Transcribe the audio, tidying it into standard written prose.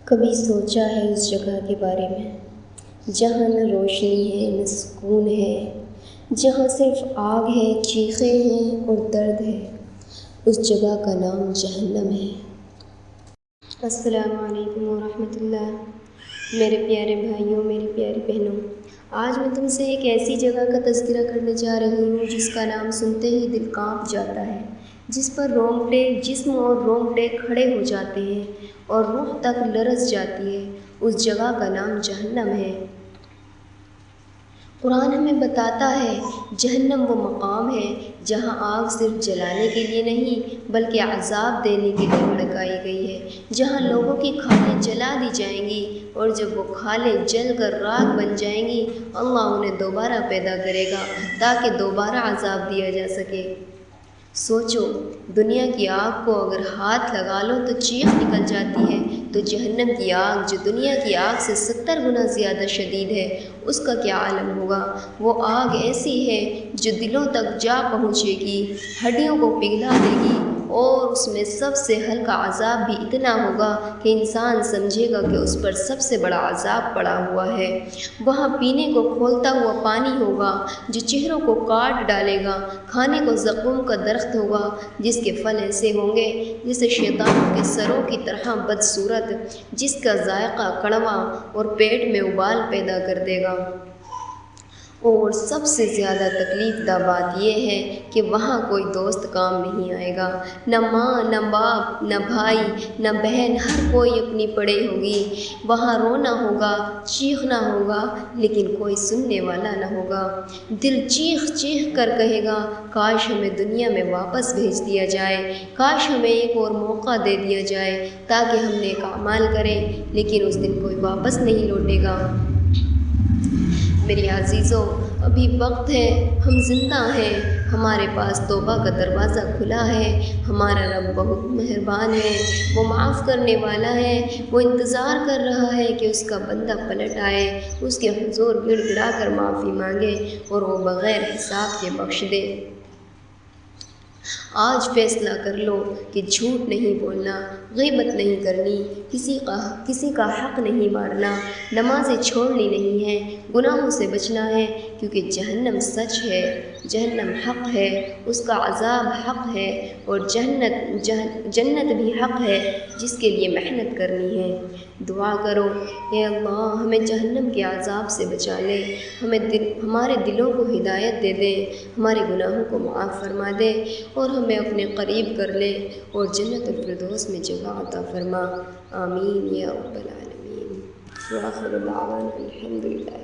کبھی سوچا ہے اس جگہ کے بارے میں جہاں نہ روشنی ہے نہ سکون ہے، جہاں صرف آگ ہے، چیخیں ہیں اور درد ہے؟ اس جگہ کا نام جہنم ہے۔ السلام علیکم ورحمۃ اللہ۔ میرے پیارے بھائیوں، میری پیاری بہنوں، آج میں تم سے ایک ایسی جگہ کا تذکرہ کرنے جا رہی ہوں جس کا نام سنتے ہی دل کانپ جاتا ہے، جس پر رونگٹے جسم اور رونگٹے کھڑے ہو جاتے ہیں اور روح تک لرز جاتی ہے۔ اس جگہ کا نام جہنم ہے۔ قرآن ہمیں بتاتا ہے جہنم وہ مقام ہے جہاں آگ صرف جلانے کے لیے نہیں بلکہ عذاب دینے کے لیے بھڑکائی گئی ہے، جہاں لوگوں کی کھالیں جلا دی جائیں گی اور جب وہ کھالیں جل کر راکھ بن جائیں گی اللہ انہیں دوبارہ پیدا کرے گا تاکہ دوبارہ عذاب دیا جا سکے۔ سوچو، دنیا کی آگ کو اگر ہاتھ لگا لو تو چیخ نکل جاتی ہے، تو جہنم کی آگ جو دنیا کی آگ سے 70 گنا زیادہ شدید ہے، اس کا کیا عالم ہوگا؟ وہ آگ ایسی ہے جو دلوں تک جا پہنچے گی، ہڈیوں کو پگھلا دے گی، اور اس میں سب سے ہلکا عذاب بھی اتنا ہوگا کہ انسان سمجھے گا کہ اس پر سب سے بڑا عذاب پڑا ہوا ہے۔ وہاں پینے کو کھولتا ہوا پانی ہوگا جو چہروں کو کاٹ ڈالے گا، کھانے کو زقوم کا درخت ہوگا جس کے پھل ایسے ہوں گے جیسے شیطانوں کے سروں کی طرح بدصورت، جس کا ذائقہ کڑوا اور پیٹ میں ابال پیدا کر دے گا۔ اور سب سے زیادہ تکلیف دہ بات یہ ہے کہ وہاں کوئی دوست کام نہیں آئے گا، نہ ماں، نہ باپ، نہ بھائی، نہ بہن، ہر کوئی اپنی پڑے ہوگی۔ وہاں رونا ہوگا، چیخنا ہوگا، لیکن کوئی سننے والا نہ ہوگا۔ دل چیخ چیخ کر کہے گا کاش ہمیں دنیا میں واپس بھیج دیا جائے، کاش ہمیں ایک اور موقع دے دیا جائے تاکہ ہم نیک اعمال کریں، لیکن اس دن کوئی واپس نہیں لوٹے گا۔ میری عزیزوں، ابھی وقت ہے، ہم زندہ ہیں، ہمارے پاس توبہ کا دروازہ کھلا ہے۔ ہمارا رب بہت مہربان ہے، وہ معاف کرنے والا ہے، وہ انتظار کر رہا ہے کہ اس کا بندہ پلٹ آئے، اس کے حضور گڑ گڑا کر معافی مانگے اور وہ بغیر حساب کے بخش دے۔ آج فیصلہ کر لو کہ جھوٹ نہیں بولنا، غیبت نہیں کرنی، کسی کا حق نہیں مارنا، نمازیں چھوڑنی نہیں ہیں، گناہوں سے بچنا ہے، کیونکہ جہنم سچ ہے، جہنم حق ہے، اس کا عذاب حق ہے، اور جنت بھی حق ہے جس کے لیے محنت کرنی ہے۔ دعا کرو، اے اللہ ہمیں جہنم کے عذاب سے بچا لے، ہمارے دلوں کو ہدایت دے دے، ہمارے گناہوں کو معاف فرما دے اور ہمیں اپنے قریب کر لے اور جنت الفردوس میں جگہ عطا فرما۔ آمین یا رب العالمین۔ وآخر دعوانا الحمد للہ۔